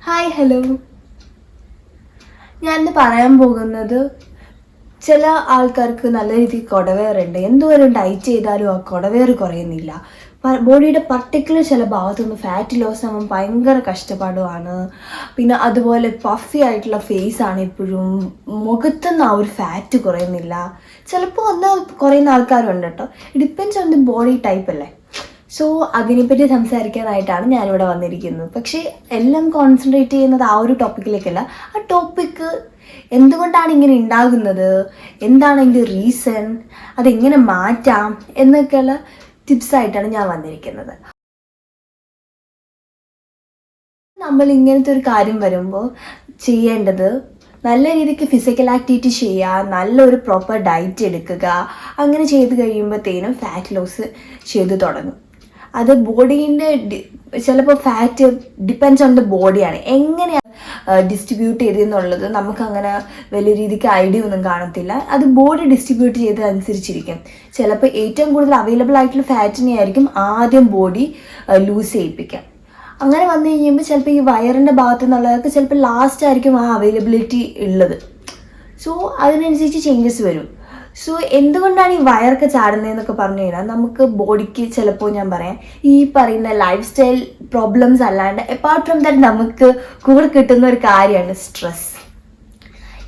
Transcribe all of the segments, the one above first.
Hi hello. ഞാനിന്ന് പറയാൻ പോകുന്നത് ചില ആൾക്കാർക്ക് നല്ല രീതിയിൽ കുടവേറുണ്ട്. എന്തോരം ഡയറ്റ് ചെയ്താലും ആ കുടവേറ് കുറയുന്നില്ല. ബോഡിയുടെ പർട്ടിക്കുലർ ചില ഭാഗത്തുനിന്ന് ഫാറ്റ് ലോസ് ആകുമ്പോൾ ഭയങ്കര കഷ്ടപ്പാടുമാണ്. പിന്നെ അതുപോലെ പഫി ആയിട്ടുള്ള ഫേസ് ആണ് എപ്പോഴും. മുഖത്തുനിന്ന് ആ ഒരു ഫാറ്റ് കുറയുന്നില്ല. ചിലപ്പോൾ ഒന്ന് കുറയുന്ന ആൾക്കാരുണ്ട് കേട്ടോ. It depends on the body type അല്ലേ. സോ അതിനെപ്പറ്റി സംസാരിക്കാനായിട്ടാണ് ഞാനിവിടെ വന്നിരിക്കുന്നത്. പക്ഷേ എല്ലാം കോൺസെൻട്രേറ്റ് ചെയ്യുന്നത് ആ ഒരു ടോപ്പിക്കിലേക്കല്ല. ആ ടോപ്പിക്ക് എന്തുകൊണ്ടാണ് ഇങ്ങനെ ഉണ്ടാകുന്നത്, എന്താണ് അതിൻ്റെ റീസൺ, അതെങ്ങനെ മാറ്റാം എന്നൊക്കെയുള്ള ടിപ്സായിട്ടാണ് ഞാൻ വന്നിരിക്കുന്നത്. നമ്മൾ ഇങ്ങനത്തെ ഒരു കാര്യം വരുമ്പോൾ ചെയ്യേണ്ടത് നല്ല രീതിക്ക് ഫിസിക്കൽ ആക്ടിവിറ്റി ചെയ്യുക, നല്ലൊരു പ്രോപ്പർ ഡയറ്റ് എടുക്കുക. അങ്ങനെ ചെയ്ത് കഴിയുമ്പോഴത്തേനും ഫാറ്റ് ലോസ് ചെയ്തു തുടങ്ങും. അത് ബോഡീൻ്റെ ചിലപ്പോൾ ഫാറ്റ് ഡിപ്പെൻഡ്സ് ഓൺ ദ ബോഡിയാണ്. എങ്ങനെയാണ് ഡിസ്ട്രിബ്യൂട്ട് ചെയ്തെന്നുള്ളത് നമുക്കങ്ങനെ വലിയ രീതിക്ക് ഐഡിയ ഒന്നും കാണത്തില്ല. അത് ബോഡി ഡിസ്ട്രിബ്യൂട്ട് ചെയ്തതനുസരിച്ചിരിക്കും. ചിലപ്പോൾ ഏറ്റവും കൂടുതൽ അവൈലബിൾ ആയിട്ടുള്ള ഫാറ്റിനെ ആയിരിക്കും ആദ്യം ബോഡി ലൂസ് ചെയ്യിപ്പിക്കുക. അങ്ങനെ വന്നു കഴിയുമ്പോൾ ചിലപ്പോൾ ഈ വയറിൻ്റെ ഭാഗത്തു നിന്നുള്ളവർക്ക് ചിലപ്പോൾ ലാസ്റ്റ് ആയിരിക്കും ആ അവൈലബിലിറ്റി ഉള്ളത്. സോ അതിനനുസരിച്ച് ചേഞ്ചസ് വരും. സോ എന്തുകൊണ്ടാണ് ഈ വയറൊക്കെ ചാടുന്നതെന്നൊക്കെ പറഞ്ഞു കഴിഞ്ഞാൽ നമുക്ക് ബോഡിക്ക് ചിലപ്പോൾ ഞാൻ പറയാം ഈ പറയുന്ന ലൈഫ് സ്റ്റൈൽ പ്രോബ്ലംസ് അല്ലാണ്ട് അപ്പാർട്ട് ഫ്രം ദാറ്റ് നമുക്ക് കൂടെ കിട്ടുന്ന ഒരു കാര്യമാണ് സ്ട്രെസ്.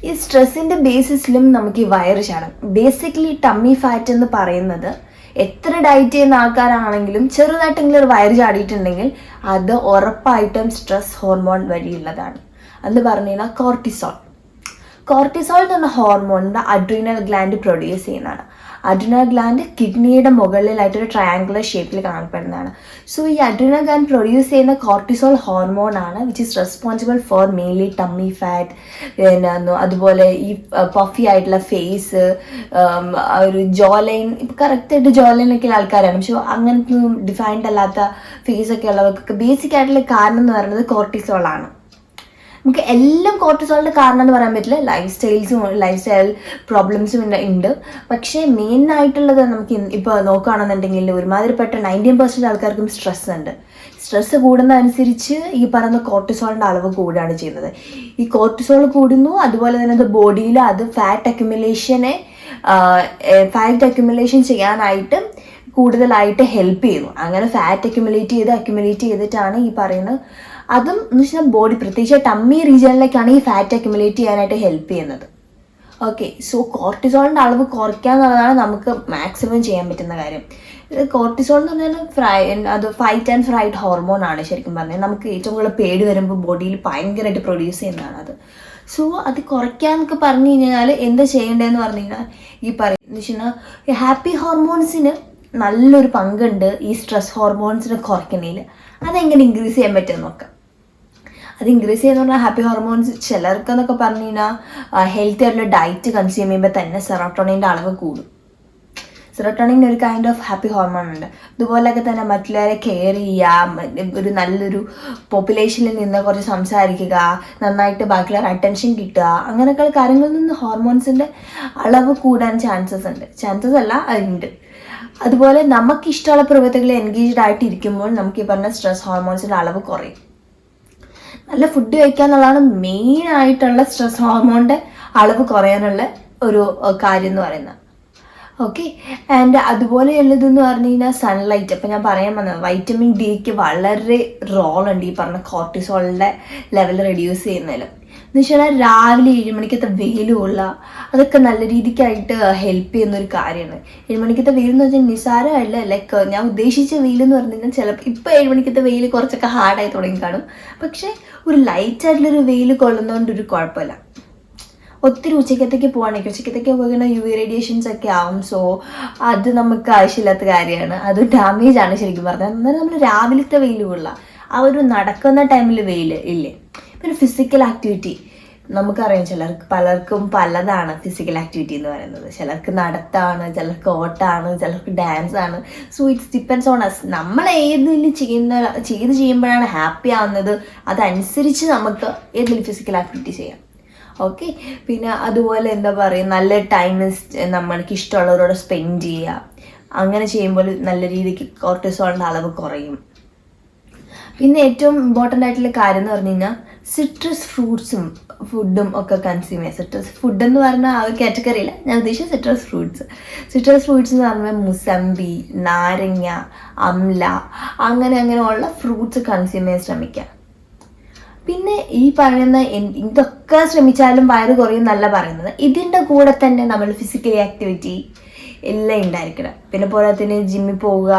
ഈ സ്ട്രെസ്സിൻ്റെ ബേസിസിലും നമുക്ക് ഈ വയറ് ചാടാം. ബേസിക്കലി ടമ്മി ഫാറ്റ് എന്ന് പറയുന്നത് എത്ര ഡയറ്റ് ചെയ്യുന്ന ആൾക്കാരാണെങ്കിലും ചെറുതായിട്ടെങ്കിലും ഒരു വയറ് ചാടിയിട്ടുണ്ടെങ്കിൽ അത് ഉറപ്പായിട്ടും സ്ട്രെസ് ഹോർമോൺ വഴിയുള്ളതാണ്. എന്ന് പറഞ്ഞു കഴിഞ്ഞാൽ കോർട്ടിസോൾ എന്ന് പറഞ്ഞ ഹോർമോണിൻ്റെ അഡ്രീനൽ ഗ്ലാൻഡ് പ്രൊഡ്യൂസ് ചെയ്യുന്നതാണ്. അഡ്രീനൽ ഗ്ലാൻഡ് കിഡ്നിയുടെ മുകളിലായിട്ടൊരു ട്രയാങ്കുലർ ഷേപ്പിൽ കാണപ്പെടുന്നതാണ്. സോ ഈ അഡ്രീനൽ ഗ്ലാൻഡ് പ്രൊഡ്യൂസ് ചെയ്യുന്ന കോർട്ടിസോൾ ഹോർമോണാണ് which is responsible for mainly tummy fat, പിന്നെ അതുപോലെ ഈ പഫി ആയിട്ടുള്ള ഫേസ്, ഒരു ജോ ലൈൻ. ഇപ്പം കറക്റ്റായിട്ട് ജോ ലൈനൊക്കെ ആൾക്കാരാണ്, പക്ഷെ അങ്ങനത്തെ ഡിഫൈൻഡ് അല്ലാത്ത ഫേസൊക്കെ ഉള്ളവർക്കൊക്കെ ബേസിക് ആയിട്ടുള്ള കാരണം എന്ന് പറയുന്നത് കോർട്ടിസോളാണ്. നമുക്ക് എല്ലാം കോർട്ടിസോളിൻ്റെ കാരണം എന്ന് പറയാൻ പറ്റില്ല. ലൈഫ് സ്റ്റൈൽ പ്രോബ്ലംസും ഉണ്ട്. പക്ഷേ മെയിൻ ആയിട്ടുള്ളത് നമുക്ക് ഇപ്പോൾ നോക്കുകയാണെന്നുണ്ടെങ്കിൽ ഒരുമാതിരിപ്പെട്ട 90% ആൾക്കാർക്കും സ്ട്രെസ് ഉണ്ട്. സ്ട്രെസ് കൂടുന്നതനുസരിച്ച് ഈ പറയുന്ന കോർട്ടിസോളിൻ്റെ അളവ് കൂടുകയാണ് ചെയ്യുന്നത്. ഈ കോർട്ടിസോൾ കൂടുന്നു, അതുപോലെ തന്നെ അത് ബോഡിയിൽ അത് ഫാറ്റ് അക്യുമുലേഷൻ ചെയ്യാനായിട്ട് കൂടുതലായിട്ട് ഹെൽപ്പ് ചെയ്യുന്നു. അങ്ങനെ ഫാറ്റ് അക്യുമുലേറ്റ് ചെയ്തിട്ടാണ് ഈ പറയുന്ന അതും എന്ന് വെച്ചാൽ ബോഡി പ്രത്യേകിച്ച് ടമ്മി റീജിയനിലേക്കാണ് ഈ ഫാറ്റ് അക്യുമുലേറ്റ് ചെയ്യാനായിട്ട് ഹെൽപ്പ് ചെയ്യുന്നത്. ഓക്കെ, സോ കോർട്ടിസോളിൻ്റെ അളവ് കുറയ്ക്കുക എന്നുള്ളതാണ് നമുക്ക് മാക്സിമം ചെയ്യാൻ പറ്റുന്ന കാര്യം. കോർട്ടിസോൾ എന്ന് പറഞ്ഞാൽ അത് ഫൈറ്റ് ആൻഡ് ഫ്രൈറ്റ് ഹോർമോൺ ആണ്. ശരിക്കും പറഞ്ഞാൽ നമുക്ക് ഏറ്റവും കൂടുതൽ പേടി വരുമ്പോൾ ബോഡിയിൽ ഭയങ്കരമായിട്ട് പ്രൊഡ്യൂസ് ചെയ്യുന്നതാണ് അത്. സോ അത് കുറയ്ക്കാന്നൊക്കെ പറഞ്ഞു കഴിഞ്ഞാൽ എന്താ ചെയ്യേണ്ടതെന്ന് പറഞ്ഞു കഴിഞ്ഞാൽ ഈ പറയുന്നത് വെച്ചാൽ ഹാപ്പി ഹോർമോൺസിന് നല്ലൊരു പങ്കുണ്ട് ഈ സ്ട്രെസ് ഹോർമോൺസിനെ കുറയ്ക്കുന്നതിൽ. അതെങ്ങനെ ഇൻക്രീസ് ചെയ്യാൻ പറ്റുമെന്ന് നോക്കാം. അത് ഇൻക്രീസ് ചെയ്യുന്ന പറഞ്ഞാൽ ഹാപ്പി ഹോർമോൺസ് ചിലർക്കെന്നൊക്കെ പറഞ്ഞു കഴിഞ്ഞാൽ ഹെൽത്തി ആയിട്ടുള്ള ഡയറ്റ് കൺസ്യൂം ചെയ്യുമ്പോൾ തന്നെ സെറോട്ടോണിൻ്റെ അളവ് കൂടും. സെറോട്ടോണിൻ ഒരു കൈൻഡ് ഓഫ് ഹാപ്പി ഹോർമോൺ ഉണ്ട്. ഇതുപോലെയൊക്കെ തന്നെ മറ്റുള്ളവരെ കെയർ ചെയ്യുക, ഒരു നല്ലൊരു പോപ്പുലേഷനിൽ നിന്ന് കുറച്ച് സംസാരിക്കുക, നന്നായിട്ട് ബാക്കിയുള്ളവർ അറ്റൻഷൻ കിട്ടുക, അങ്ങനെയൊക്കെയുള്ള കാര്യങ്ങളിൽ നിന്ന് ഹോർമോൺസിൻ്റെ അളവ് കൂടാൻ ചാൻസസ് അല്ല അതുണ്ട്. അതുപോലെ നമുക്കിഷ്ടമുള്ള പ്രവൃത്തികളിൽ എൻഗേജ്ഡ് ആയിട്ട് ഇരിക്കുമ്പോൾ നമുക്ക് ഈ പറഞ്ഞ സ്ട്രെസ് ഹോർമോൺസിൻ്റെ അളവ് കുറയും. നല്ല ഫുഡ് കഴിക്കുക എന്നുള്ളതാണ് മെയിൻ ആയിട്ടുള്ള സ്ട്രെസ് ഹോർമോണിൻ്റെ അളവ് കുറയാനുള്ള ഒരു കാര്യം എന്ന് പറയുന്നത്. ഓക്കെ, ആൻഡ് അതുപോലെയുള്ളതെന്ന് പറഞ്ഞു കഴിഞ്ഞാൽ സൺലൈറ്റ്. അപ്പം ഞാൻ പറയാൻ വന്നത് വൈറ്റമിൻ ഡിക്ക് വളരെ റോളുണ്ട് ഈ പറഞ്ഞ കോർട്ടിസോളിൻ്റെ ലെവൽ റെഡ്യൂസ് ചെയ്യുന്നതിൽ. എന്ന് വെച്ചാൽ രാവിലെ 7 മണിക്കത്തെ വെയിലുള്ള അതൊക്കെ നല്ല രീതിക്കായിട്ട് ഹെൽപ്പ് ചെയ്യുന്നൊരു കാര്യമാണ്. 7 മണിക്കത്തെ വെയിൽ എന്ന് വെച്ചാൽ നിസ്സാരമല്ല. ലൈക്ക് ഞാൻ ഉദ്ദേശിച്ച വെയിലെന്ന് പറഞ്ഞു കഴിഞ്ഞാൽ ചിലപ്പോൾ ഇപ്പോൾ 7 മണിക്കത്തെ വെയിൽ കുറച്ചൊക്കെ ഹാർഡായി തുടങ്ങി കാണും. പക്ഷേ ഒരു ലൈറ്റായിട്ടുള്ളൊരു വെയിൽ കൊള്ളുന്നതുകൊണ്ടൊരു കുഴപ്പമില്ല. ഒത്തിരി ഉച്ചക്കത്തേക്ക് പോകുന്ന UV റേഡിയേഷൻസ് ഒക്കെ ആവും. സോ അത് നമുക്ക് ആവശ്യമില്ലാത്ത കാര്യമാണ്, അത് ഡാമേജ് ആണ് ശരിക്കും പറഞ്ഞാൽ. എന്നാലും നമ്മൾ രാവിലത്തെ വെയിൽ കൊള്ളാം. ആ ഒരു നടക്കുന്ന ടൈമിൽ വെയിൽ ഇല്ലേ. പിന്നെ ഫിസിക്കൽ ആക്ടിവിറ്റി നമുക്കറിയാം, പലർക്കും പലതാണ് ഫിസിക്കൽ ആക്ടിവിറ്റി എന്ന് പറയുന്നത്. ചിലർക്ക് നടത്താണ്, ചിലർക്ക് ഓട്ടാണ്, ചിലർക്ക് ഡാൻസ് ആണ്. So it's depends on us. നമ്മൾ ഏതെങ്കിലും ചെയ്യുമ്പോഴാണ് ഹാപ്പി ആവുന്നത്, അതനുസരിച്ച് നമുക്ക് ഏതെങ്കിലും ഫിസിക്കൽ ആക്ടിവിറ്റി ചെയ്യാം. ഓക്കെ, പിന്നെ അതുപോലെ എന്താ പറയുക, നല്ല ടൈം നമ്മൾക്ക് ഇഷ്ടമുള്ളവരോട് സ്പെൻഡ് ചെയ്യുക. അങ്ങനെ ചെയ്യുമ്പോൾ നല്ല രീതിക്ക് കോർട്ടിസോളിൻ്റെ അളവ് കുറയും. പിന്നെ ഏറ്റവും ഇമ്പോർട്ടൻ്റ് ആയിട്ടുള്ള കാര്യം എന്ന് പറഞ്ഞു കഴിഞ്ഞാൽ സിട്രസ് ഫ്രൂട്ട്സും ഫുഡും ഒക്കെ കൺസ്യൂം ചെയ്യുക. സിട്രസ് ഫുഡ് എന്ന് പറഞ്ഞാൽ ആ ഒരു കാറ്റഗറിയില്ല, ഞാൻ ഉദ്ദേശിച്ചത് സിട്രസ് ഫ്രൂട്ട്സ്. സിട്രസ് ഫ്രൂട്ട്സ് എന്ന് പറഞ്ഞാൽ മുസമ്പി, നാരങ്ങ, അംല, അങ്ങനെയുള്ള ഫ്രൂട്ട്സ് കൺസ്യൂം ചെയ്യാൻ ശ്രമിക്കുക. പിന്നെ ഈ പറയുന്ന ഇതൊക്കെ ശ്രമിച്ചാലും വയറ് കുറയുന്നല്ല പറയുന്നത്, ഇതിൻ്റെ കൂടെ തന്നെ നമ്മൾ ഫിസിക്കൽ ആക്ടിവിറ്റി എല്ലാം ഉണ്ടായിരിക്കണം. പിന്നെ പോരാത്തിന് ജിമ്മിൽ പോവുക,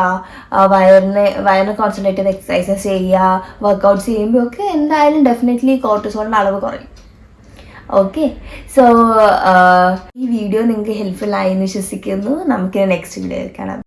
വയറിനെ കോൺസെൻട്രേറ്റ് ചെയ്ത് എക്സസൈസസ് ചെയ്യുക, വർക്കൗട്ട്സ് ചെയ്യുമ്പോൾ ഒക്കെ എന്തായാലും ഡെഫിനറ്റ്ലി കോർട്ടിസോളിൻ്റെ അളവ് കുറയും. ഓക്കെ, സോ ഈ വീഡിയോ നിങ്ങൾക്ക് ഹെൽപ്ഫുൾ ആയി എന്ന് വിശ്വസിക്കുന്നു. നമുക്ക് നെക്സ്റ്റ് വീഡിയോ കാണാം.